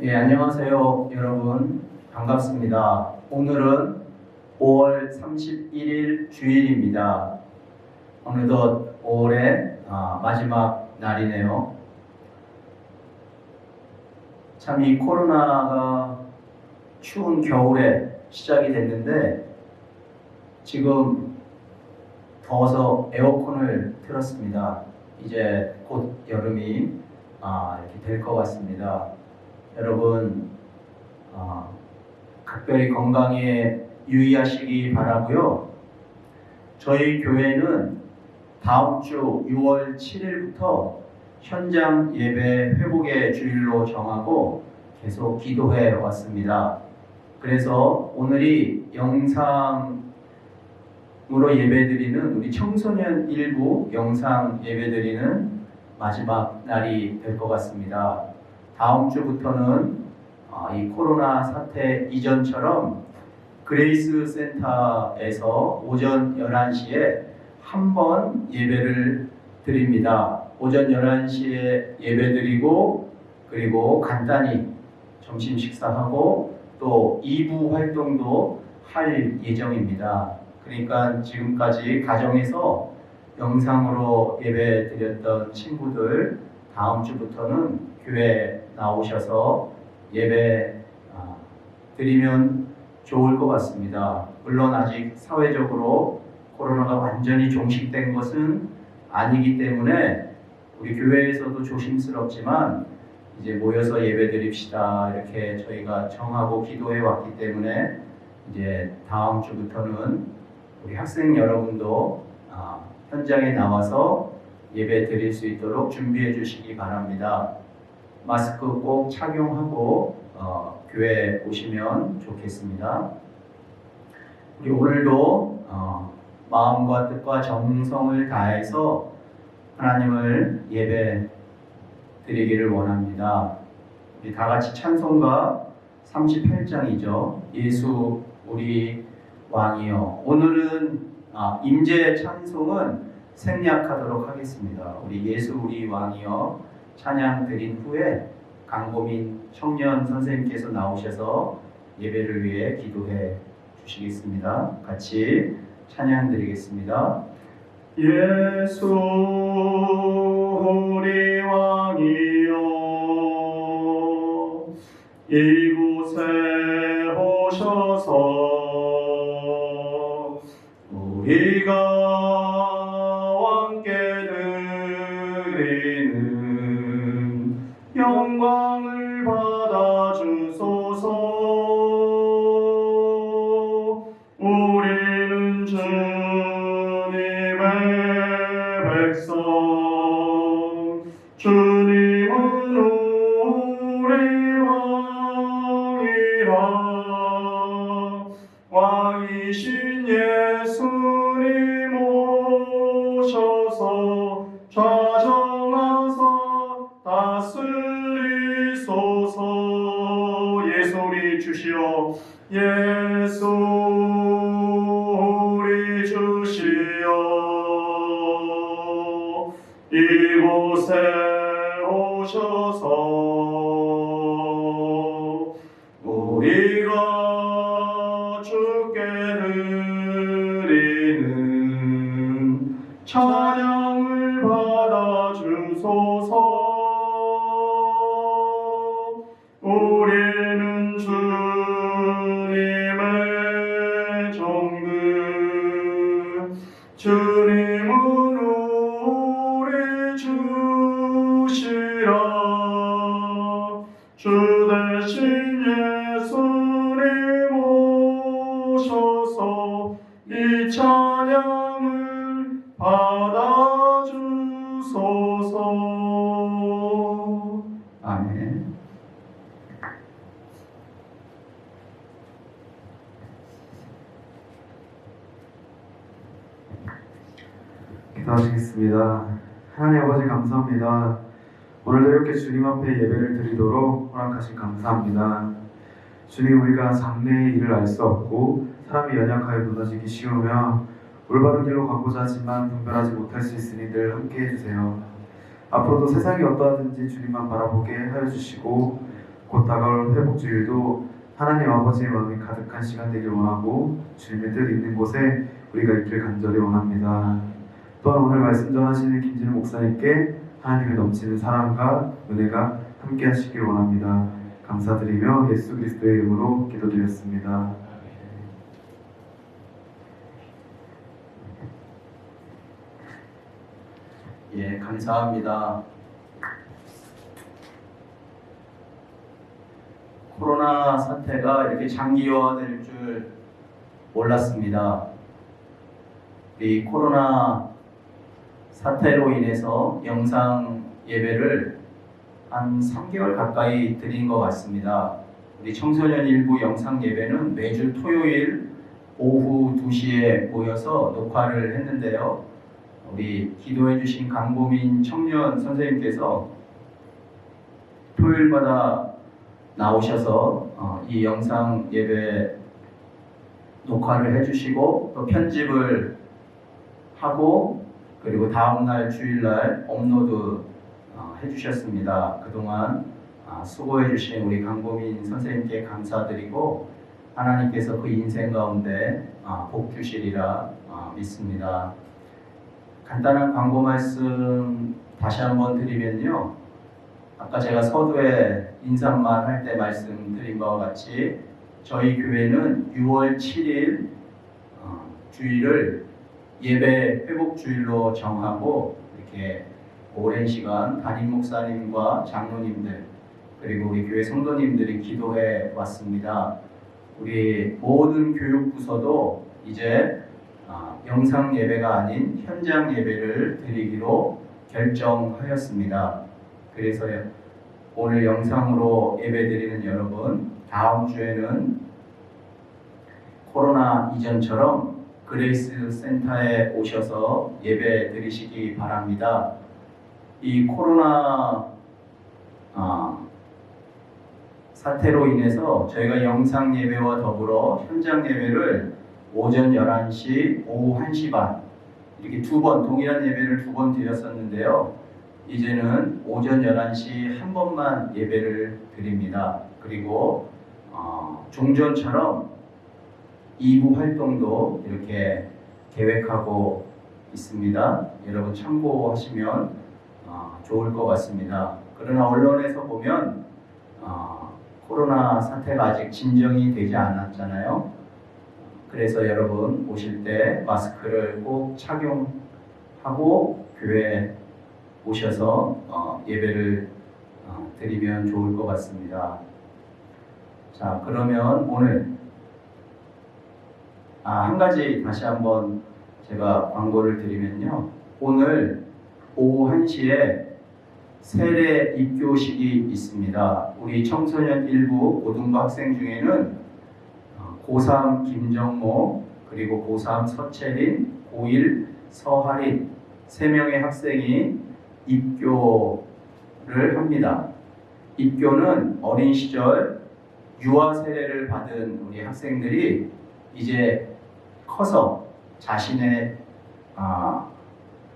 예, 안녕하세요, 여러분. 반갑습니다. 오늘은 5월 31일 주일입니다. 어느덧 5월의 마지막 날이네요. 참 이 코로나가 추운 겨울에 시작이 됐는데 지금 더워서 에어컨을 틀었습니다. 이제 곧 여름이 이렇게 될 것 같습니다. 여러분 각별히 건강에 유의하시기 바라고요. 저희 교회는 다음 주 6월 7일부터 현장 예배 회복의 주일로 정하고 계속 기도해 왔습니다. 그래서 오늘이 영상으로 예배드리는 우리 청소년 일부 영상 예배드리는 마지막 날이 될 것 같습니다. 다음 주부터는 이 코로나 사태 이전처럼 그레이스 센터에서 오전 11시에 한 번 예배를 드립니다. 오전 11시에 예배 드리고 그리고 간단히 점심 식사하고 또 2부 활동도 할 예정입니다. 그러니까 지금까지 가정에서 영상으로 예배 드렸던 친구들 다음 주부터는 교회 나오셔서 예배 드리면 좋을 것 같습니다. 물론 아직 사회적으로 코로나가 완전히 종식된 것은 아니기 때문에 우리 교회에서도 조심스럽지만 이제 모여서 예배 드립시다 이렇게 저희가 정하고 기도해 왔기 때문에 이제 다음 주부터는 우리 학생 여러분도 현장에 나와서 예배 드릴 수 있도록 준비해 주시기 바랍니다. 마스크 꼭 착용하고 교회 오시면 좋겠습니다. 우리 오늘도 마음과 뜻과 정성을 다해서 하나님을 예배 드리기를 원합니다. 우리 다 같이 찬송가 38장이죠. 예수 우리 왕이여. 오늘은 임재 찬송은 생략하도록 하겠습니다. 우리 예수 우리 왕이여 찬양 드린 후에 강고민 청년 선생님께서 나오셔서 예배를 위해 기도해 주시겠습니다. 같이 찬양 드리겠습니다. 예수 우리 왕이여 이곳에 오셔서 우리가 영광을 받아 주소서. 우리는 주님의 백성, 주님은 우리 왕이라. 왕이신 예수님 오셔서 좌정하사 다스리소서. 예수 우리 주시오. 예수 우리 주시오. 이곳에 오셔서 우리가 주께 드리는 찬양을 받아 주소서. 우리는 주님의 종들, 주님은 우리 주시라. 주 대신 예수님 오셔서 이 찬양을 받아 주소서. 아멘. 기도하시겠습니다. 하나님 아버지 감사합니다. 오늘도 이렇게 주님 앞에 예배를 드리도록 허락하신 감사합니다. 주님, 우리가 장래의 일을 알 수 없고 사람이 연약하여 무너지기 쉬우며 올바른 길로 가고자 하지만 분별하지 못할 수 있으니 늘 함께 해주세요. 앞으로도 세상이 어떠하든지 주님만 바라보게 하여 주시고 곧 다가올 회복주일도 하나님 아버지의 마음이 가득한 시간 되길 원하고 주님의 뜻 있는 곳에 우리가 있길 간절히 원합니다. 또한 오늘 말씀 전하시는 김진우 목사님께 하나님의 넘치는 사랑과 은혜가 함께 하시길 원합니다. 감사드리며 예수 그리스도의 이름으로 기도드렸습니다. 예, 감사합니다. 코로나 사태가 이렇게 장기화될 줄 몰랐습니다. 이 코로나 사태로 인해서 영상 예배를 한 3개월 가까이 드린 것 같습니다. 우리 청소년 일부 영상 예배는 매주 토요일 오후 2시에 모여서 녹화를 했는데요. 우리 기도해 주신 강보민 청년 선생님께서 토요일마다 나오셔서 이 영상 예배 녹화를 해주시고 또 편집을 하고 그리고 다음날 주일날 업로드 해주셨습니다. 그동안 수고해 주신 우리 강보민 선생님께 감사드리고 하나님께서 그 인생 가운데 복 주시리라 믿습니다. 간단한 광고 말씀 다시 한번 드리면요. 아까 제가 서두에 인사말 할 때 말씀드린 바와 같이 저희 교회는 6월 7일 주일을 예배 회복 주일로 정하고 이렇게 오랜 시간 담임 목사님과 장로님들 그리고 우리 교회 성도님들이 기도해 왔습니다. 우리 모든 교육부서도 이제 영상 예배가 아닌 현장 예배를 드리기로 결정하였습니다. 그래서 오늘 영상으로 예배 드리는 여러분, 다음 주에는 코로나 이전처럼 그레이스 센터에 오셔서 예배 드리시기 바랍니다. 이 코로나 사태로 인해서 저희가 영상 예배와 더불어 현장 예배를 오전 11시, 오후 1시 반 이렇게 동일한 예배를 2번 드렸었는데요. 이제는 오전 11시 한 번만 예배를 드립니다. 그리고 종전처럼 2부 활동도 이렇게 계획하고 있습니다. 여러분 참고하시면 좋을 것 같습니다. 그러나 언론에서 보면 코로나 사태가 아직 진정이 되지 않았잖아요. 그래서 여러분 오실 때 마스크를 꼭 착용하고 교회에 오셔서 예배를 드리면 좋을 것 같습니다. 자, 그러면 오늘 한 가지 다시 한번 제가 광고를 드리면요. 오늘 오후 1시에 세례 입교식이 있습니다. 우리 청소년 일부 고등부 학생 중에는 고3 김정모 그리고 고3 서채린, 고1 서하린 3명의 학생이 입교를 합니다. 입교는 어린 시절 유아 세례를 받은 우리 학생들이 이제 커서 자신의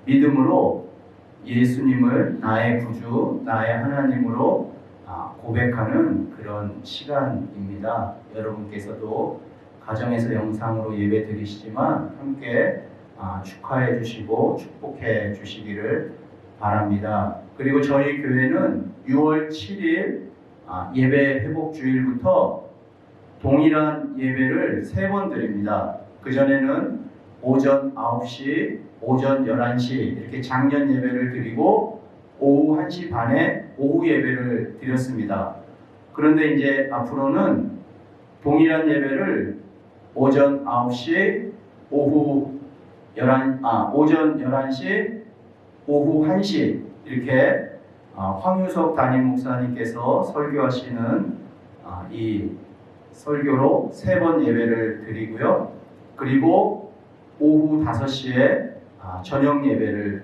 믿음으로 예수님을 나의 구주, 나의 하나님으로 고백하는 그런 시간입니다. 여러분께서도 가정에서 영상으로 예배 드리시지만 함께 축하해 주시고 축복해 주시기를 바랍니다. 그리고 저희 교회는 6월 7일 예배 회복 주일부터 동일한 예배를 3번 드립니다. 그전에는 오전 9시, 오전 11시 이렇게 장년 예배를 드리고 오후 1시 반에 오후 예배를 드렸습니다. 그런데 이제 앞으로는 동일한 예배를 오전 9시, 오전 11시, 오후 1시 이렇게 황유석 담임 목사님께서 설교하시는 이 설교로 3번 예배를 드리고요. 그리고 오후 5시에 저녁 예배를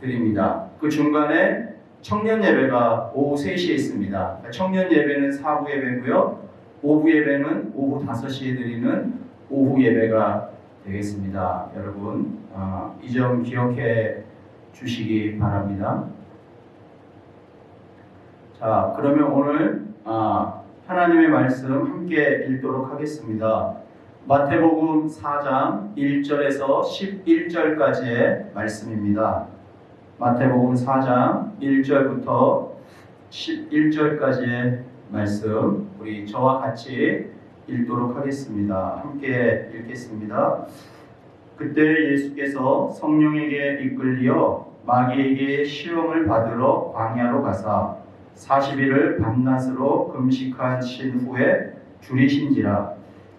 드립니다. 그 중간에 청년 예배가 오후 3시에 있습니다. 청년 예배는 4부 예배고요. 오후 예배는 오후 5시에 드리는 오후 예배가 되겠습니다. 여러분 이 점 기억해 주시기 바랍니다. 자, 그러면 오늘 말씀 함께 읽도록 하겠습니다. 마태복음 4장 1절에서 11절까지의 말씀입니다. 마태복음 4장 1절부터 11절까지의 말씀 우리 저와 같이 읽도록 하겠습니다. 함께 읽겠습니다. 그때 예수께서 성령에게 이끌리어 마귀에게 시험을 받으러 광야로 가사 40일을 밤낮으로 금식하신 후에 줄이신지라.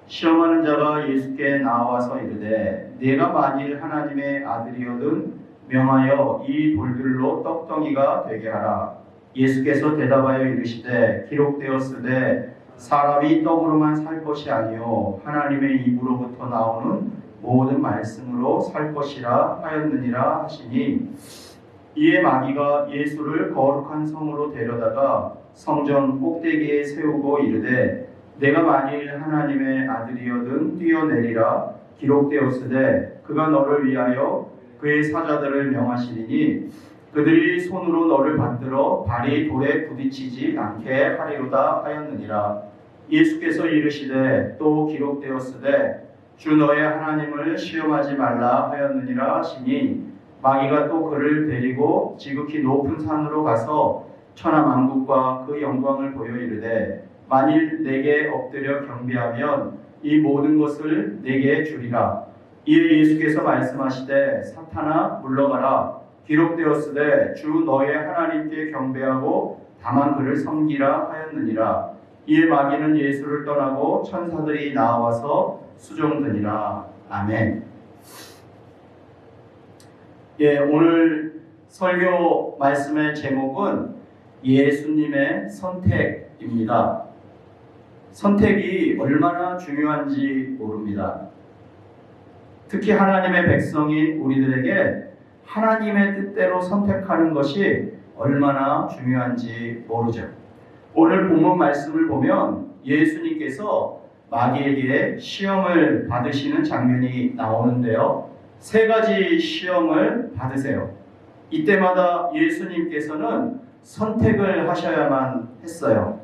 시험하는 자가 예수께 나와서 이르되 내가 만일 하나님의 아들이거든 명하여 이 돌들로 떡덩이가 되게 하라. 예수께서 대답하여 이르시되 기록되었으되 사람이 떡으로만 살 것이 아니요 하나님의 입으로부터 나오는 모든 말씀으로 살 것이라 하였느니라 하시니, 이에 마귀가 예수를 거룩한 성으로 데려다가 성전 꼭대기에 세우고 이르되 내가 만일 하나님의 아들이거든 뛰어내리라. 기록되었으되 그가 너를 위하여 그의 사자들을 명하시리니 그들이 손으로 너를 받들어 발이 돌에 부딪히지 않게 하리로다 하였느니라. 예수께서 이르시되 또 기록되었으되 주 너의 하나님을 시험하지 말라 하였느니라 하시니, 마귀가 또 그를 데리고 지극히 높은 산으로 가서 천하 만국과 그 영광을 보여 이르되 만일 내게 엎드려 경배하면 이 모든 것을 내게 주리라. 이에 예수께서 말씀하시되 사탄아 물러가라. 기록되었으되 주 너의 하나님께 경배하고 다만 그를 섬기라 하였느니라. 이에 마귀는 예수를 떠나고 천사들이 나와서 수종드니라. 아멘. 오늘 설교 말씀의 제목은 예수님의 선택입니다. 선택이 얼마나 중요한지 모릅니다. 특히 하나님의 백성인 우리들에게 하나님의 뜻대로 선택하는 것이 얼마나 중요한지 모르죠. 오늘 본문 말씀을 보면 예수님께서 마귀에게 시험을 받으시는 장면이 나오는데요. 세 가지 시험을 받으세요. 이때마다 예수님께서는 선택을 하셔야만 했어요.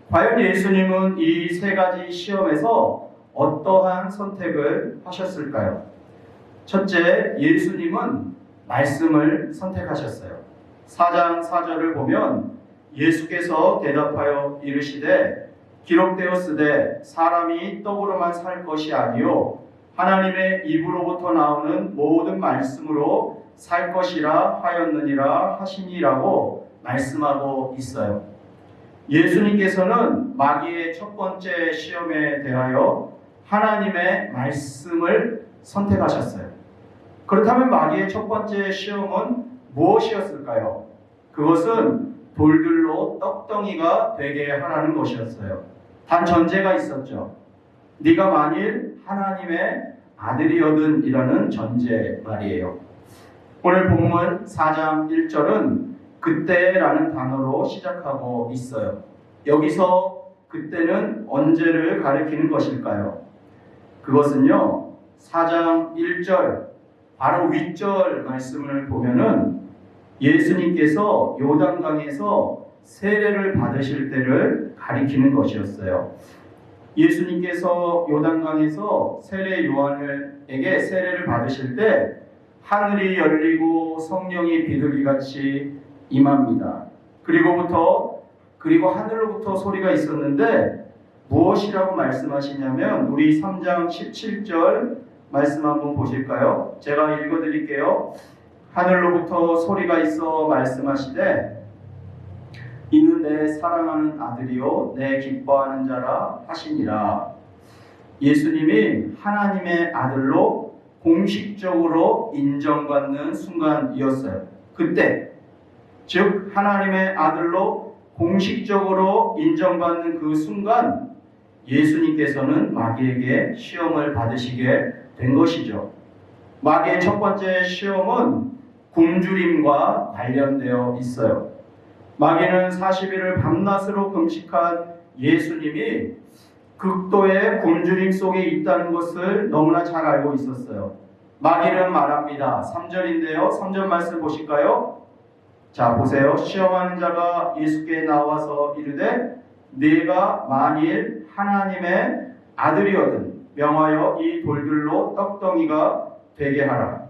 과연 예수님은 이 세 가지 시험에서 어떠한 선택을 하셨을까요? 첫째, 예수님은 말씀을 선택하셨어요. 4장 4절을 보면 예수께서 대답하여 이르시되 기록되었으되 사람이 떡으로만 살 것이 아니요 하나님의 입으로부터 나오는 모든 말씀으로 살 것이라 하였느니라 하시니라고 말씀하고 있어요. 예수님께서는 마귀의 첫 번째 시험에 대하여 하나님의 말씀을 선택하셨어요. 그렇다면 마귀의 첫 번째 시험은 무엇이었을까요? 그것은 돌들로 떡덩이가 되게 하라는 것이었어요. 단 전제가 있었죠. 네가 만일 하나님의 아들이거든 이라는 전제 말이에요. 오늘 본문 4장 1절은 그때라는 단어로 시작하고 있어요. 여기서 그때는 언제를 가리키는 것일까요? 그것은요, 4장 1절 바로 윗절 말씀을 보면은 예수님께서 요단강에서 세례를 받으실 때를 가리키는 것이었어요. 예수님께서 요단강에서 세례 요한에게 세례를 받으실 때 하늘이 열리고 성령이 비둘기같이 임합니다. 그리고 하늘로부터 소리가 있었는데 무엇이라고 말씀하시냐면 우리 3장 17절 말씀 한번 보실까요? 제가 읽어드릴게요. 하늘로부터 소리가 있어 말씀하시되 이는 내 사랑하는 아들이요 내 기뻐하는 자라 하시니라. 예수님이 하나님의 아들로 공식적으로 인정받는 순간이었어요. 그때 즉 하나님의 아들로 공식적으로 인정받는 그 순간 예수님께서는 마귀에게 시험을 받으시게 된 것이죠. 마귀의 첫 번째 시험은 굶주림과 관련되어 있어요. 마귀는 40일을 밤낮으로 금식한 예수님이 극도의 굶주림 속에 있다는 것을 너무나 잘 알고 있었어요. 마귀는 말합니다. 3절인데요. 3절 말씀 보실까요? 자, 보세요. 시험하는 자가 예수께 나와서 이르되 네가 만일 하나님의 아들이거든 명하여 이 돌들로 떡덩이가 되게 하라.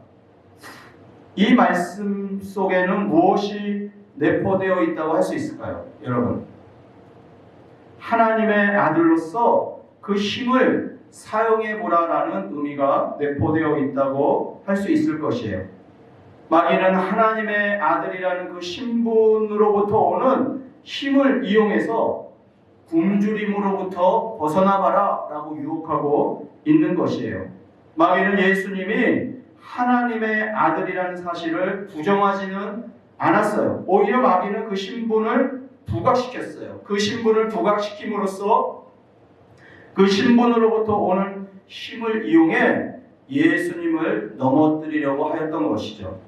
이 말씀 속에는 무엇이 내포되어 있다고 할 수 있을까요? 여러분, 하나님의 아들로서 그 힘을 사용해 보라라는 의미가 내포되어 있다고 할 수 있을 것이에요. 마귀는 하나님의 아들이라는 그 신분으로부터 오는 힘을 이용해서 굶주림으로부터 벗어나봐라 라고 유혹하고 있는 것이에요. 마귀는 예수님이 하나님의 아들이라는 사실을 부정하지는 않았어요. 오히려 마귀는 그 신분을 부각시켰어요. 그 신분을 부각시킴으로써 그 신분으로부터 오는 힘을 이용해 예수님을 넘어뜨리려고 하였던 것이죠.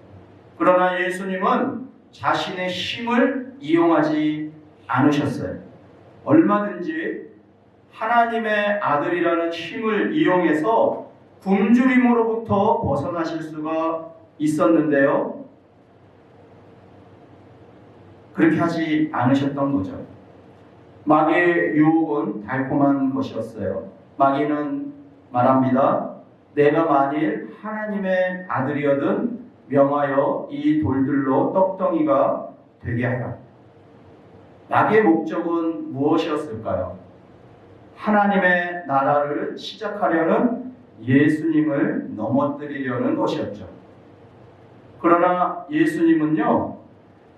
그러나 예수님은 자신의 힘을 이용하지 않으셨어요. 얼마든지 하나님의 아들이라는 힘을 이용해서 굶주림으로부터 벗어나실 수가 있었는데요. 그렇게 하지 않으셨던 거죠. 마귀의 유혹은 달콤한 것이었어요. 마귀는 말합니다. 내가 만일 하나님의 아들이거든 명하여 이 돌들로 떡덩이가 되게 하라. 마귀의 목적은 무엇이었을까요? 하나님의 나라를 시작하려는 예수님을 넘어뜨리려는 것이었죠. 그러나 예수님은요,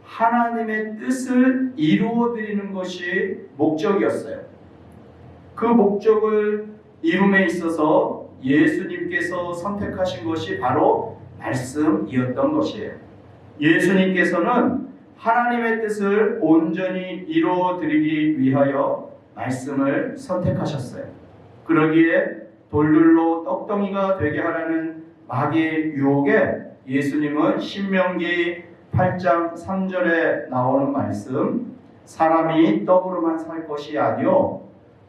하나님의 뜻을 이루어드리는 것이 목적이었어요. 그 목적을 이룸에 있어서 예수님께서 선택하신 것이 바로 말씀이었던 것이에요. 예수님께서는 하나님의 뜻을 온전히 이루어드리기 위하여 말씀을 선택하셨어요. 그러기에 돌들로 떡덩이가 되게 하라는 마귀의 유혹에 예수님은 신명기 8장 3절에 나오는 말씀, 사람이 떡으로만 살 것이 아니요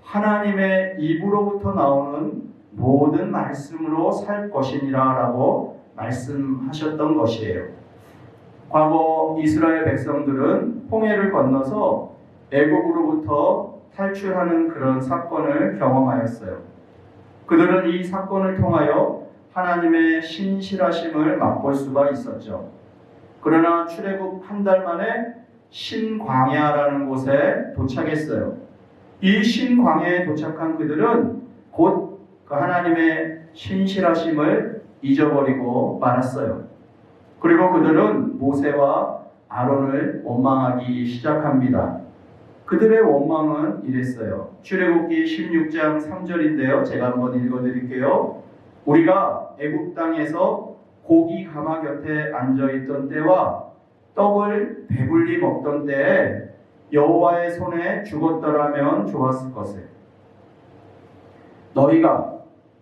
하나님의 입으로부터 나오는 모든 말씀으로 살 것이니라 라고 말씀하셨던 것이에요. 과거 이스라엘 백성들은 홍해를 건너서 애국으로부터 탈출하는 그런 사건을 경험하였어요. 그들은 이 사건을 통하여 하나님의 신실하심을 맛볼 수가 있었죠. 그러나 출애굽 한 달 만에 신광야라는 곳에 도착했어요. 이 신광야에 도착한 그들은 곧 그 하나님의 신실하심을 잊어버리고 말았어요. 그리고 그들은 모세와 아론을 원망하기 시작합니다. 그들의 원망은 이랬어요. 출애굽기 16장 3절인데요. 제가 한번 읽어드릴게요. 우리가 애굽 땅에서 고기 가마 곁에 앉아있던 때와 떡을 배불리 먹던 때에 여호와의 손에 죽었더라면 좋았을 것을. 너희가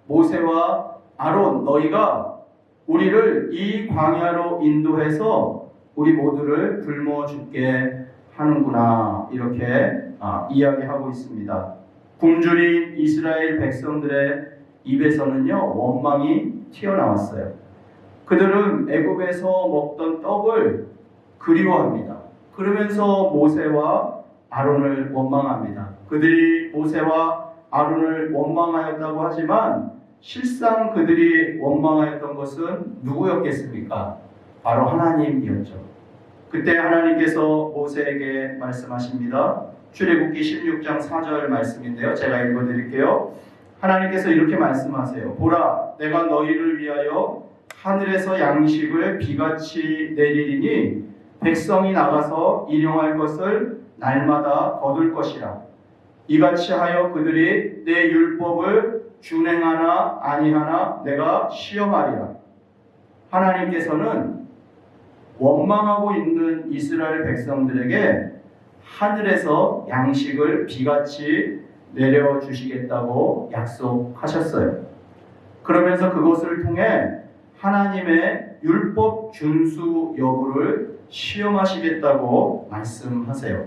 모세와 아론 너희가 우리를 이 광야로 인도해서 우리 모두를 굶어 죽게 하는구나 이렇게 이야기하고 있습니다. 굶주린 이스라엘 백성들의 입에서는요 원망이 튀어나왔어요. 그들은 애굽에서 먹던 떡을 그리워합니다. 그러면서 모세와 아론을 원망합니다. 그들이 모세와 아론을 원망하였다고 하지만 실상 그들이 원망하였던 것은 누구였겠습니까? 바로 하나님이었죠. 그때 하나님께서 모세에게 말씀하십니다. 출애굽기 16장 4절 말씀인데요. 제가 읽어드릴게요. 하나님께서 이렇게 말씀하세요. 보라, 내가 너희를 위하여 하늘에서 양식을 비같이 내리리니 백성이 나가서 일용할 것을 날마다 거둘 것이라. 이같이 하여 그들이 내 율법을 준행하나 아니하나 내가 시험하리라. 하나님께서는 원망하고 있는 이스라엘 백성들에게 하늘에서 양식을 비같이 내려주시겠다고 약속하셨어요. 그러면서 그것을 통해 하나님의 율법 준수 여부를 시험하시겠다고 말씀하세요.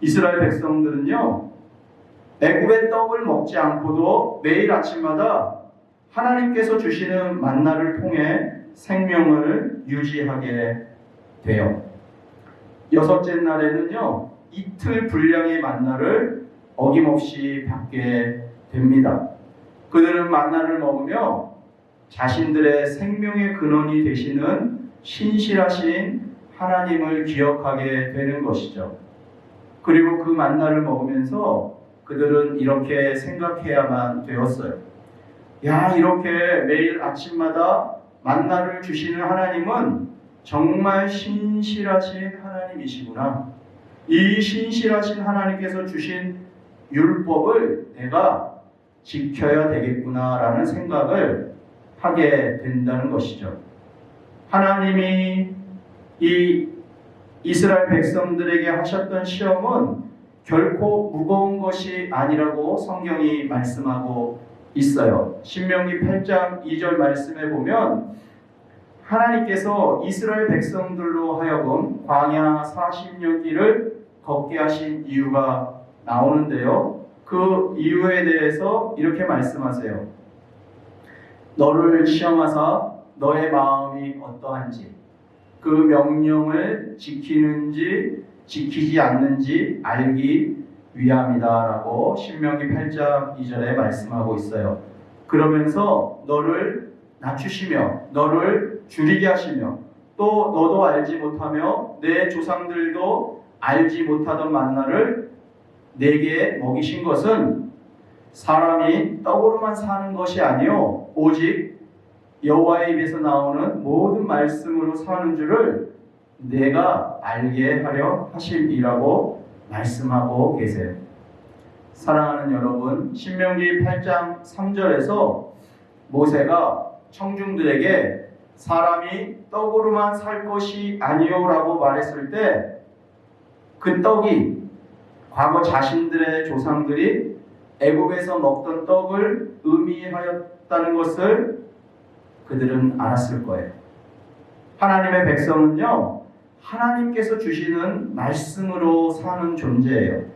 이스라엘 백성들은요, 애굽의 떡을 먹지 않고도 매일 아침마다 하나님께서 주시는 만나를 통해 생명을 유지하게 돼요. 여섯째 날에는요, 이틀 분량의 만나를 어김없이 받게 됩니다. 그들은 만나를 먹으며 자신들의 생명의 근원이 되시는 신실하신 하나님을 기억하게 되는 것이죠. 그리고 그 만나를 먹으면서 그들은 이렇게 생각해야만 되었어요. 야, 이렇게 매일 아침마다 만나를 주시는 하나님은 정말 신실하신 하나님이시구나. 이 신실하신 하나님께서 주신 율법을 내가 지켜야 되겠구나라는 생각을 하게 된다는 것이죠. 하나님이 이 이스라엘 백성들에게 하셨던 시험은 결코 무거운 것이 아니라고 성경이 말씀하고 있어요. 신명기 8장 2절 말씀에 보면 하나님께서 이스라엘 백성들로 하여금 광야 40년 길을 걷게 하신 이유가 나오는데요. 그 이유에 대해서 이렇게 말씀하세요. 너를 시험하사 너의 마음이 어떠한지 그 명령을 지키는지 지키지 않는지 알기 위함이다라고 신명기 8장 2절에 말씀하고 있어요. 그러면서 너를 낮추시며 너를 줄이게 하시며 또 너도 알지 못하며 내 조상들도 알지 못하던 만나를 내게 먹이신 것은 사람이 떡으로만 사는 것이 아니요 오직 여호와의 입에서 나오는 모든 말씀으로 사는 줄을 내가 알게 하려 하심이라고 말씀하고 계세요. 사랑하는 여러분, 신명기 8장 3절에서 모세가 청중들에게 사람이 떡으로만 살 것이 아니요라고 말했을 때 그 떡이 과거 자신들의 조상들이 애굽에서 먹던 떡을 의미하였다는 것을 그들은 알았을 거예요. 하나님의 백성은요, 하나님께서 주시는 말씀으로 사는 존재예요.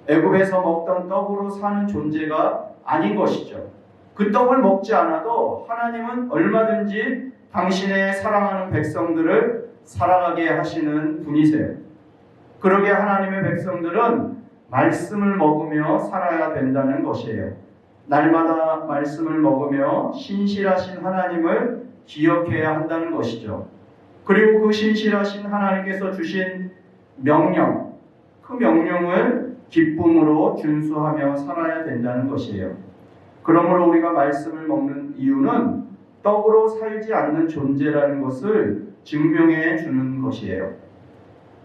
애굽에서 먹던 떡으로 사는 존재가 아닌 것이죠. 그 떡을 먹지 않아도 하나님은 얼마든지 당신의 사랑하는 백성들을 살아가게 하시는 분이세요. 그러게 하나님의 백성들은 말씀을 먹으며 살아야 된다는 것이에요. 날마다 말씀을 먹으며 신실하신 하나님을 기억해야 한다는 것이죠. 그리고 그 신실하신 하나님께서 주신 명령, 그 명령을 기쁨으로 준수하며 살아야 된다는 것이에요. 그러므로 우리가 말씀을 먹는 이유는 떡으로 살지 않는 존재라는 것을 증명해 주는 것이에요.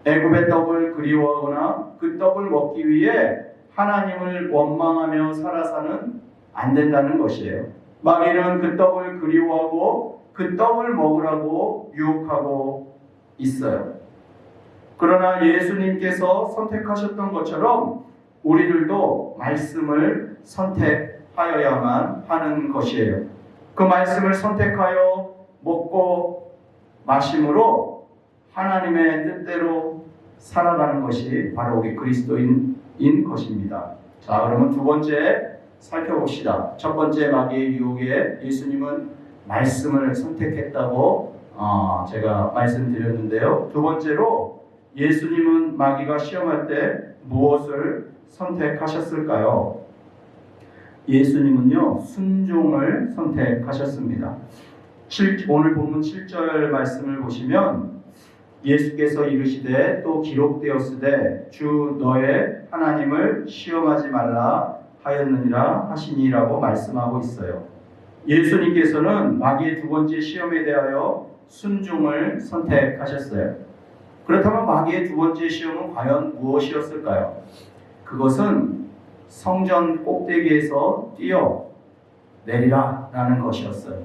애굽의 떡을 그리워하거나 그 떡을 먹기 위해 하나님을 원망하며 살아서는 안 된다는 것이에요. 마귀는 그 떡을 그리워하고 그 떡을 먹으라고 유혹하고 있어요. 그러나 예수님께서 선택하셨던 것처럼 우리들도 말씀을 선택하여야만 하는 것이에요. 그 말씀을 선택하여 먹고 마심으로 하나님의 뜻대로 살아가는 것이 바로 우리 그리스도인인 것입니다. 자, 그러면 두 번째 살펴봅시다. 첫 번째 마귀의 유혹에 예수님은 말씀을 선택했다고 제가 말씀드렸는데요. 두 번째로 예수님은 마귀가 시험할 때 무엇을 선택하셨을까요? 예수님은요, 순종을 선택하셨습니다. 오늘 본문 7절 말씀을 보시면 예수께서 이르시되 또 기록되었으되 주 너의 하나님을 시험하지 말라 하였느니라 하시니라고 말씀하고 있어요. 예수님께서는 마귀의 두 번째 시험에 대하여 순종을 선택하셨어요. 그렇다면 마귀의 두 번째 시험은 과연 무엇이었을까요? 그것은 성전 꼭대기에서 뛰어 내리라 라는 것이었어요.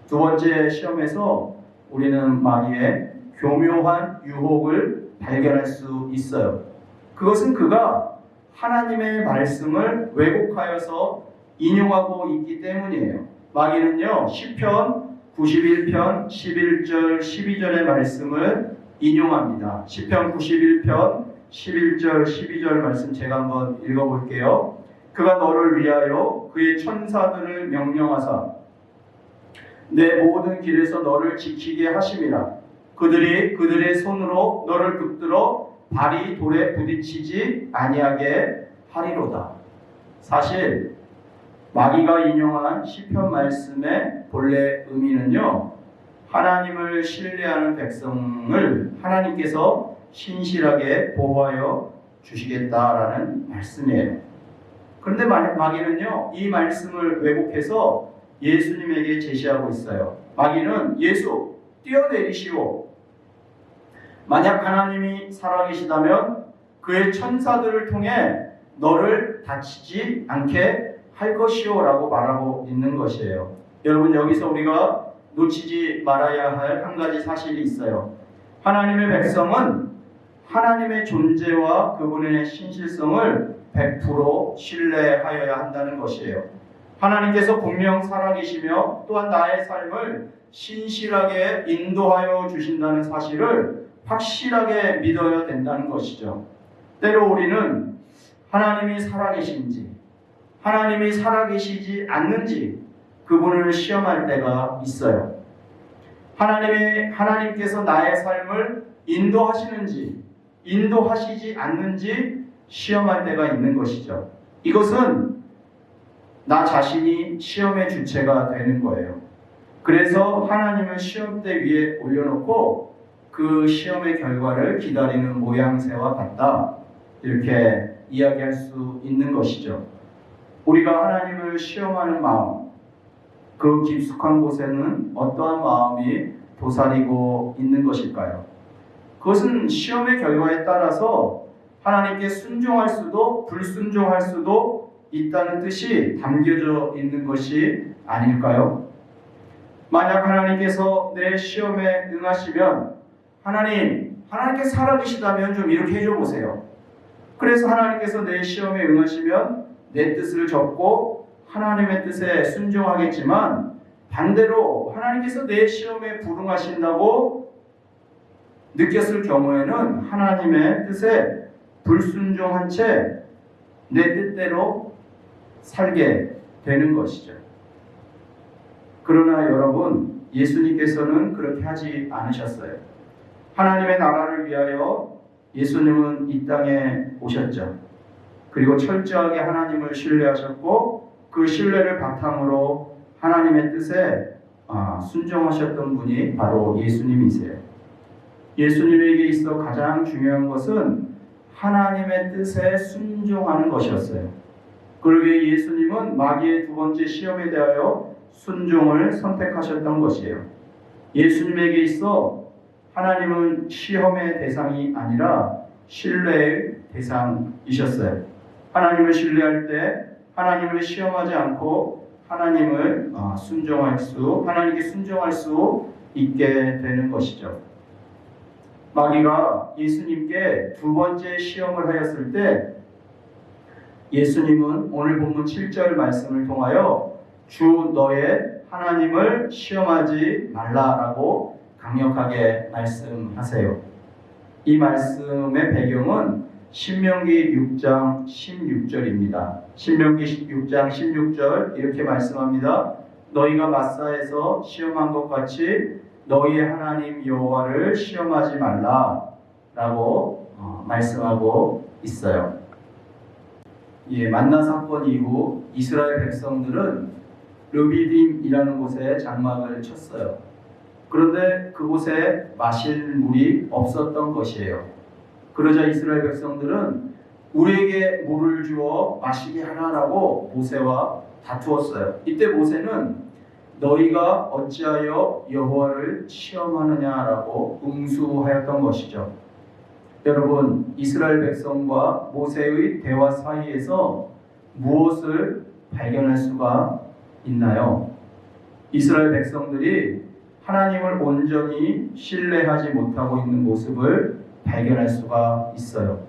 두 번째 시험에서 우리는 마귀의 교묘한 유혹을 발견할 수 있어요. 그것은 그가 하나님의 말씀을 왜곡하여서 인용하고 있기 때문이에요. 마귀는요, 시편 91편 11절 12절의 말씀을 인용합니다. 시편 91편 11절 12절 말씀 제가 한번 읽어볼게요. 그가 너를 위하여 그의 천사들을 명령하사 내 모든 길에서 너를 지키게 하심이라. 그들이 그들의 손으로 너를 붙들어 발이 돌에 부딪히지 아니하게 하리로다. 사실 마귀가 인용한 시편 말씀의 본래 의미는요, 하나님을 신뢰하는 백성을 하나님께서 신실하게 보호하여 주시겠다라는 말씀이에요. 그런데 마귀는요, 이 말씀을 왜곡해서 예수님에게 제시하고 있어요. 마귀는 예수 뛰어내리시오. 만약 하나님이 살아계시다면 그의 천사들을 통해 너를 다치지 않게 할 것이오 라고 말하고 있는 것이에요. 여러분, 여기서 우리가 놓치지 말아야 할 한 가지 사실이 있어요. 하나님의 백성은 하나님의 존재와 그분의 신실성을 100% 신뢰하여야 한다는 것이에요. 하나님께서 분명 살아계시며 또한 나의 삶을 신실하게 인도하여 주신다는 사실을 확실하게 믿어야 된다는 것이죠. 때로 우리는 하나님이 살아계신지, 하나님이 살아계시지 않는지 그분을 시험할 때가 있어요. 하나님께서 나의 삶을 인도하시는지, 인도하시지 않는지 시험할 때가 있는 것이죠. 이것은 나 자신이 시험의 주체가 되는 거예요. 그래서 하나님을 시험대 위에 올려놓고 그 시험의 결과를 기다리는 모양새와 같다, 이렇게 이야기할 수 있는 것이죠. 우리가 하나님을 시험하는 마음, 그 깊숙한 곳에는 어떠한 마음이 도사리고 있는 것일까요? 그것은 시험의 결과에 따라서 하나님께 순종할 수도 불순종할 수도 있다는 뜻이 담겨져 있는 것이 아닐까요? 만약 하나님께서 내 시험에 응하시면 하나님께 살아계시다면 좀 이렇게 해줘 보세요. 그래서 하나님께서 내 시험에 응하시면 내 뜻을 접고 하나님의 뜻에 순종하겠지만, 반대로 하나님께서 내 시험에 불응하신다고 느꼈을 경우에는 하나님의 뜻에 불순종한 채 내 뜻대로 살게 되는 것이죠. 그러나 여러분, 예수님께서는 그렇게 하지 않으셨어요. 하나님의 나라를 위하여 예수님은 이 땅에 오셨죠. 그리고 철저하게 하나님을 신뢰하셨고 그 신뢰를 바탕으로 하나님의 뜻에 순종하셨던 분이 바로 예수님이세요. 예수님에게 있어 가장 중요한 것은 하나님의 뜻에 순종하는 것이었어요. 그러기에 예수님은 마귀의 두 번째 시험에 대하여 순종을 선택하셨던 것이에요. 예수님에게 있어 하나님은 시험의 대상이 아니라 신뢰의 대상이셨어요. 하나님을 신뢰할 때 하나님을 시험하지 않고 하나님께 순종할 수 있게 되는 것이죠. 마귀가 예수님께 두 번째 시험을 하였을 때 예수님은 오늘 본문 7절 말씀을 통하여 주 너의 하나님을 시험하지 말라라고 강력하게 말씀하세요. 이 말씀의 배경은 신명기 6장 16절입니다. 신명기 6장 16절 이렇게 말씀합니다. 너희가 마사에서 시험한 것 같이 너희의 하나님 여호와를 시험하지 말라라고 말씀하고 있어요. 만나 사건 이후 이스라엘 백성들은 르비딤이라는 곳에 장막을 쳤어요. 그런데 그곳에 마실 물이 없었던 것이에요. 그러자 이스라엘 백성들은 우리에게 물을 주어 마시게 하라라고 모세와 다투었어요. 이때 모세는 너희가 어찌하여 여호와를 시험하느냐라고 응수하였던 것이죠. 여러분, 이스라엘 백성과 모세의 대화 사이에서 무엇을 발견할 수가 있나요? 이스라엘 백성들이 하나님을 온전히 신뢰하지 못하고 있는 모습을 발견할 수가 있어요.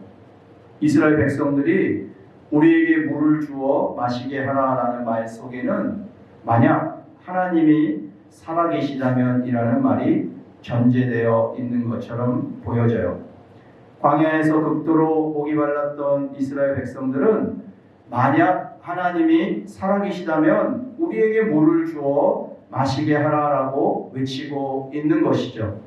이스라엘 백성들이 우리에게 물을 주어 마시게 하라라는 말 속에는 만약 하나님이 살아계시다면 이라는 말이 전제되어 있는 것처럼 보여져요. 광야에서 극도로 목이 말랐던 이스라엘 백성들은 만약 하나님이 살아계시다면 우리에게 물을 주어 마시게 하라라고 외치고 있는 것이죠.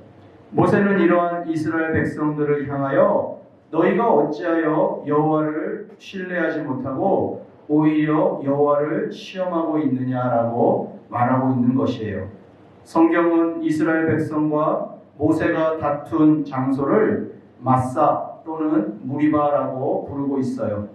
모세는 이러한 이스라엘 백성들을 향하여 너희가 어찌하여 여호와를 신뢰하지 못하고 오히려 여호와를 시험하고 있느냐라고 말하고 있는 것이에요. 성경은 이스라엘 백성과 모세가 다툰 장소를 마사 또는 무리바라고 부르고 있어요.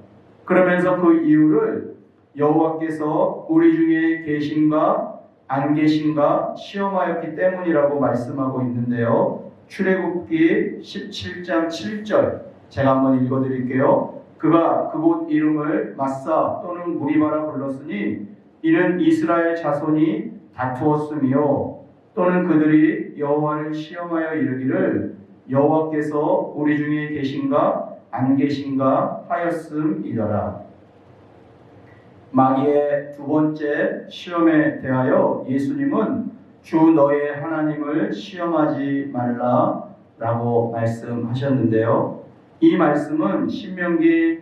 그러면서 그 이유를 여호와께서 우리 중에 계신가 안 계신가 시험하였기 때문이라고 말씀하고 있는데요. 출애굽기 17장 7절 제가 한번 읽어드릴게요. 그가 그곳 이름을 마사 또는 무리바라 불렀으니 이는 이스라엘 자손이 다투었으며 또는 그들이 여호와를 시험하여 이르기를 여호와께서 우리 중에 계신가 안 계신가 하였음이더라. 마귀의 두 번째 시험에 대하여 예수님은 주 너의 하나님을 시험하지 말라라고 말씀하셨는데요. 이 말씀은 신명기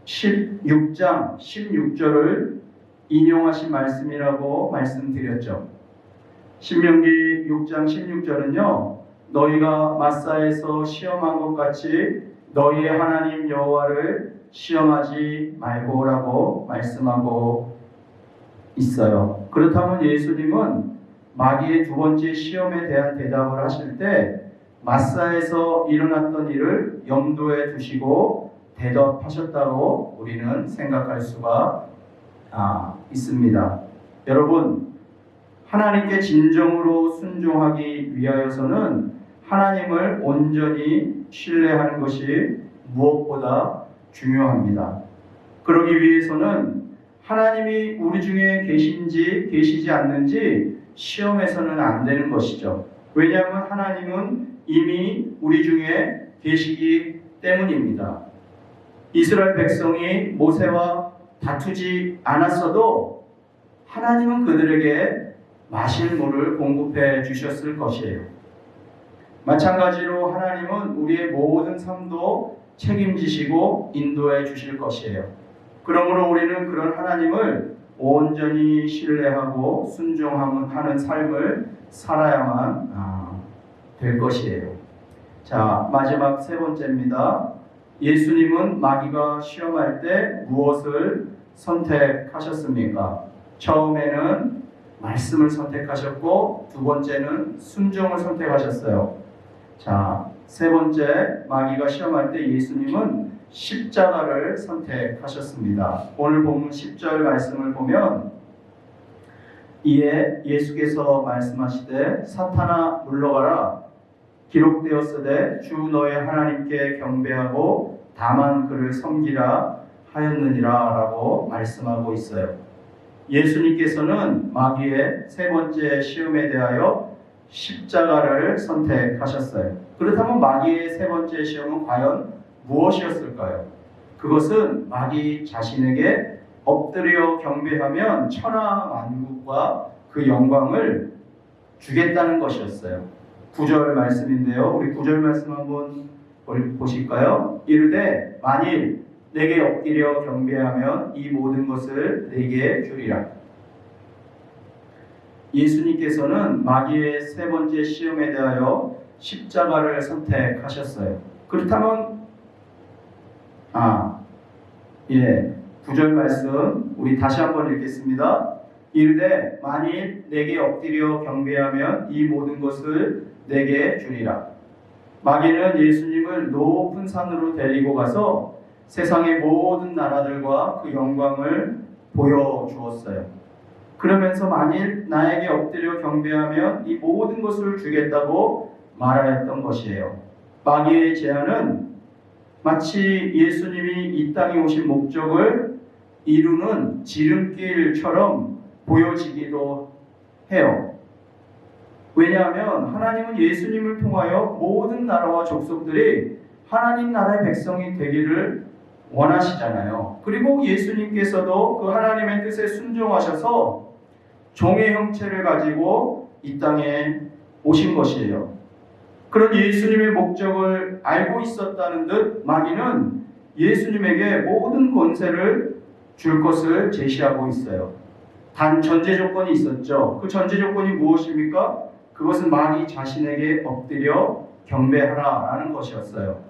16장 16절을 인용하신 말씀이라고 말씀드렸죠. 신명기 6장 16절은요. 너희가 마사에서 시험한 것 같이 너희의 하나님 여호와를 시험하지 말고라고 말씀하고 있어요. 그렇다면 예수님은 마귀의 두 번째 시험에 대한 대답을 하실 때 마사에서 일어났던 일을 염두에 두시고 대답하셨다고 우리는 생각할 수가 있습니다. 여러분, 하나님께 진정으로 순종하기 위하여서는 하나님을 온전히 신뢰하는 것이 무엇보다 중요합니다. 그러기 위해서는 하나님이 우리 중에 계신지 계시지 않는지 시험해서는 안 되는 것이죠. 왜냐하면 하나님은 이미 우리 중에 계시기 때문입니다. 이스라엘 백성이 모세와 다투지 않았어도 하나님은 그들에게 마실 물을 공급해 주셨을 것이에요. 마찬가지로 하나님은 우리의 모든 삶도 책임지시고 인도해 주실 것이에요. 그러므로 우리는 그런 하나님을 온전히 신뢰하고 순종하는 삶을 살아야만 될 것이에요. 자, 마지막 세 번째입니다. 예수님은 마귀가 시험할 때 무엇을 선택하셨습니까? 처음에는 말씀을 선택하셨고 두 번째는 순종을 선택하셨어요. 자, 세 번째 마귀가 시험할 때 예수님은 십자가를 선택하셨습니다. 오늘 본문 10절 말씀을 보면 이에 예수께서 말씀하시되 사탄아 물러가라 기록되었으되 주 너의 하나님께 경배하고 다만 그를 섬기라 하였느니라 라고 말씀하고 있어요. 예수님께서는 마귀의 세 번째 시험에 대하여 십자가를 선택하셨어요. 그렇다면 마귀의 세 번째 시험은 과연 무엇이었을까요? 그것은 마귀 자신에게 엎드려 경배하면 천하 만국과 그 영광을 주겠다는 것이었어요. 9절 말씀인데요. 우리 9절 말씀 한번 보실까요? 이르되 만일 내게 엎드려 경배하면 이 모든 것을 내게 주리라. 예수님께서는 마귀의 세 번째 시험에 대하여 십자가를 선택하셨어요. 그렇다면 9절 말씀 우리 다시 한번 읽겠습니다. 이르되 만일 내게 엎드려 경배하면 이 모든 것을 내게 주리라. 마귀는 예수님을 높은 산으로 데리고 가서 세상의 모든 나라들과 그 영광을 보여주었어요. 그러면서 만일 나에게 엎드려 경배하면 이 모든 것을 주겠다고 말하였던 것이에요. 마귀의 제안은 마치 예수님이 이 땅에 오신 목적을 이루는 지름길처럼 보여지기도 해요. 왜냐하면 하나님은 예수님을 통하여 모든 나라와 족속들이 하나님 나라의 백성이 되기를 원하시잖아요. 그리고 예수님께서도 그 하나님의 뜻에 순종하셔서 종의 형체를 가지고 이 땅에 오신 것이에요. 그런 예수님의 목적을 알고 있었다는 듯 마귀는 예수님에게 모든 권세를 줄 것을 제시하고 있어요. 단 전제 조건이 있었죠. 그 전제 조건이 무엇입니까? 그것은 마귀 자신에게 엎드려 경배하라라는 것이었어요.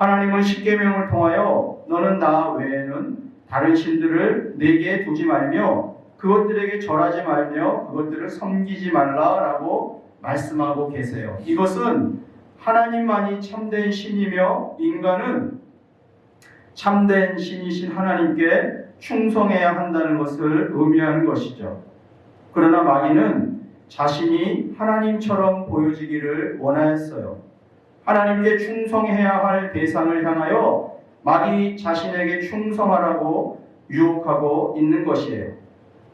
하나님은 십계명을 통하여 너는 나 외에는 다른 신들을 내게 두지 말며 그것들에게 절하지 말며 그것들을 섬기지 말라라고 말씀하고 계세요. 이것은 하나님만이 참된 신이며 인간은 참된 신이신 하나님께 충성해야 한다는 것을 의미하는 것이죠. 그러나 마귀는 자신이 하나님처럼 보여지기를 원하였어요. 하나님께 충성해야 할 대상을 향하여 마귀 자신에게 충성하라고 유혹하고 있는 것이에요.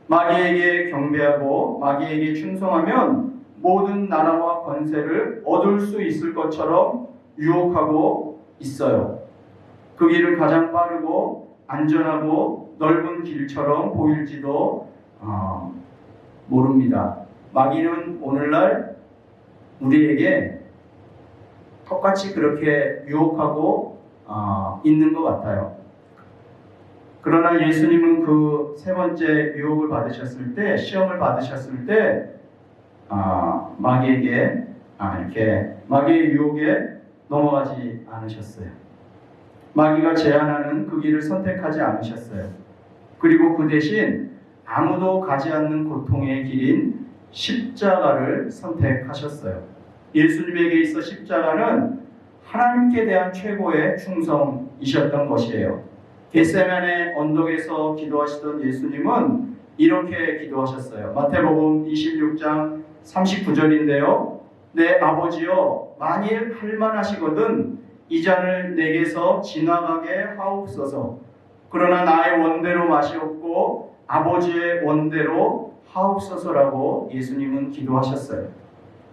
마귀에게 경배하고 마귀에게 충성하면 모든 나라와 권세를 얻을 수 있을 것처럼 유혹하고 있어요. 그 길은 가장 빠르고 안전하고 넓은 길처럼 보일지도 모릅니다. 마귀는 오늘날 우리에게 똑같이 그렇게 유혹하고 있는 것 같아요. 그러나 예수님은 그 세 번째 유혹을 받으셨을 때, 시험을 받으셨을 때 마귀의 유혹에 넘어가지 않으셨어요. 마귀가 제안하는 그 길을 선택하지 않으셨어요. 그리고 그 대신 아무도 가지 않는 고통의 길인 십자가를 선택하셨어요. 예수님에게 있어 십자가는 하나님께 대한 최고의 충성이셨던 것이에요. 겟세마네 언덕에서 기도하시던 예수님은 이렇게 기도하셨어요. 마태복음 26장 39절인데요. 내 아버지여, 만일 할만하시거든 이 잔을 내게서 지나가게 하옵소서. 그러나 나의 원대로 마시옵고 아버지의 원대로 하옵소서라고 예수님은 기도하셨어요.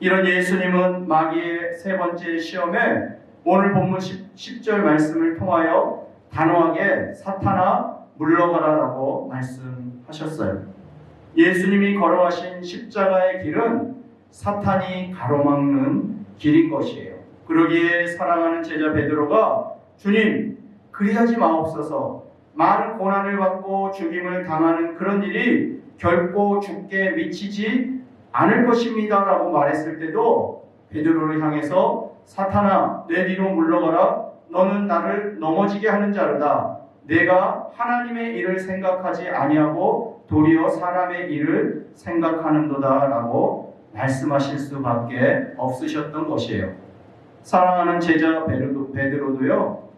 이런 예수님은 마귀의 세 번째 시험에 오늘 본문 10절 말씀을 통하여 단호하게 사탄아 물러가라라고 말씀하셨어요. 예수님이 걸어가신 십자가의 길은 사탄이 가로막는 길인 것이에요. 그러기에 사랑하는 제자 베드로가 주님, 그리하지 마옵소서. 많은 고난을 받고 죽임을 당하는 그런 일이 결코 죽게 미치지 않을 것입니다 라고 말했을 때도 베드로를 향해서 사탄아, 내 뒤로 물러가라. 너는 나를 넘어지게 하는 자로다. 내가 하나님의 일을 생각하지 아니하고 도리어 사람의 일을 생각하는도다 라고 말씀하실 수밖에 없으셨던 것이에요. 사랑하는 제자 베드로도요,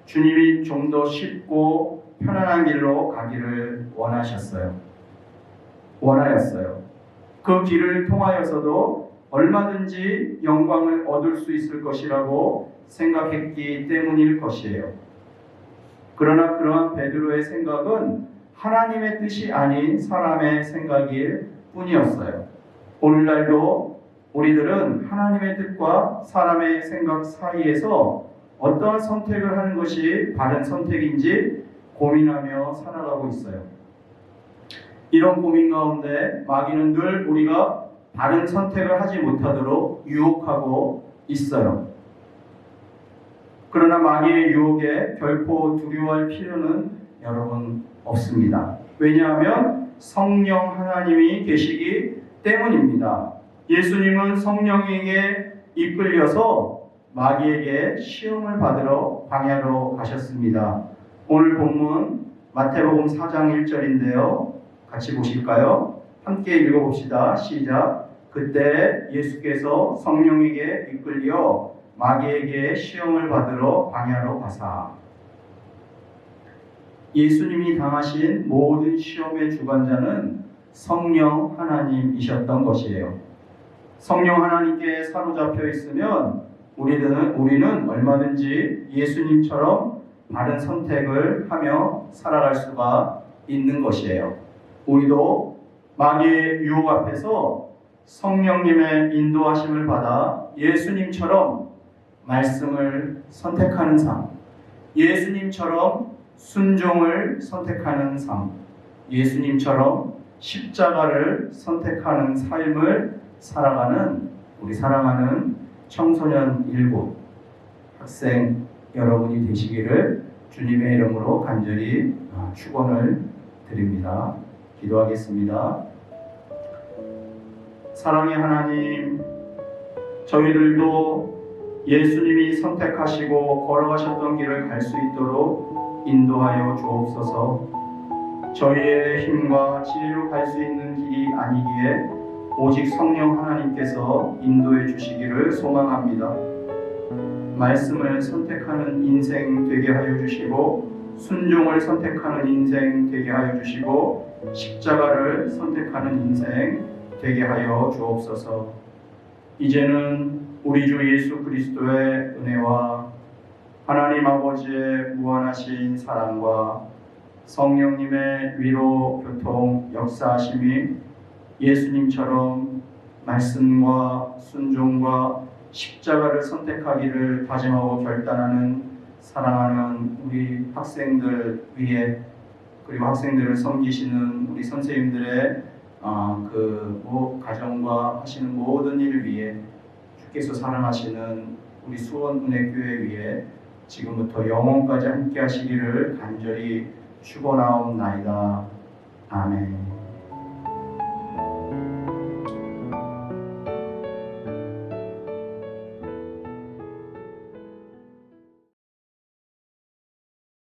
주님이 좀 더 쉽고 편안한 길로 가기를 원하였어요. 그 길을 통하여서도 얼마든지 영광을 얻을 수 있을 것이라고 생각했기 때문일 것이에요. 그러나 그러한 베드로의 생각은 하나님의 뜻이 아닌 사람의 생각일 뿐이었어요. 오늘날도 우리들은 하나님의 뜻과 사람의 생각 사이에서 어떠한 선택을 하는 것이 바른 선택인지 고민하며 살아가고 있어요. 이런 고민 가운데 마귀는 늘 우리가 바른 선택을 하지 못하도록 유혹하고 있어요. 그러나 마귀의 유혹에 결코 두려워할 필요는 여러분 없습니다. 왜냐하면 성령 하나님이 계시기 때문입니다. 예수님은 성령에게 이끌려서 마귀에게 시험을 받으러 광야로 가셨습니다. 오늘 본문 마태복음 4장 1절인데요. 같이 보실까요? 함께 읽어봅시다. 시작. 그때 예수께서 성령에게 이끌려 마귀에게 시험을 받으러 광야로 가사. 예수님이 당하신 모든 시험의 주관자는 성령 하나님이셨던 것이에요. 성령 하나님께 사로잡혀 있으면 우리는 얼마든지 예수님처럼 바른 선택을 하며 살아갈 수가 있는 것이에요. 우리도 마귀의 유혹 앞에서 성령님의 인도하심을 받아 예수님처럼 말씀을 선택하는 삶, 예수님처럼 순종을 선택하는 삶, 예수님처럼 십자가를 선택하는 삶을 살아가는 우리 사랑하는 청소년 일곱 학생 여러분이 되시기를 주님의 이름으로 간절히 축원을 드립니다. 기도하겠습니다. 사랑의 하나님, 저희들도 예수님이 선택하시고 걸어가셨던 길을 갈 수 있도록 인도하여 주옵소서. 저희의 힘과 지혜로 갈 수 있는 길이 아니기에 오직 성령 하나님께서 인도해 주시기를 소망합니다. 말씀을 선택하는 인생 되게 하여 주시고 순종을 선택하는 인생 되게 하여 주시고 십자가를 선택하는 인생 되게 하여 주옵소서. 이제는 우리 주 예수 그리스도의 은혜와 하나님 아버지의 무한하신 사랑과 성령님의 위로, 교통, 역사하심이 예수님처럼 말씀과 순종과 십자가를 선택하기를 다짐하고 결단하는 사랑하는 우리 학생들 위에, 그리고 학생들을 섬기시는 우리 선생님들의 가정과 하시는 모든 일을 위해 주께서 사랑하시는 우리 수원은혜교회 위에 지금부터 영원까지 함께 하시기를 간절히 축원하옵나이다. 아멘.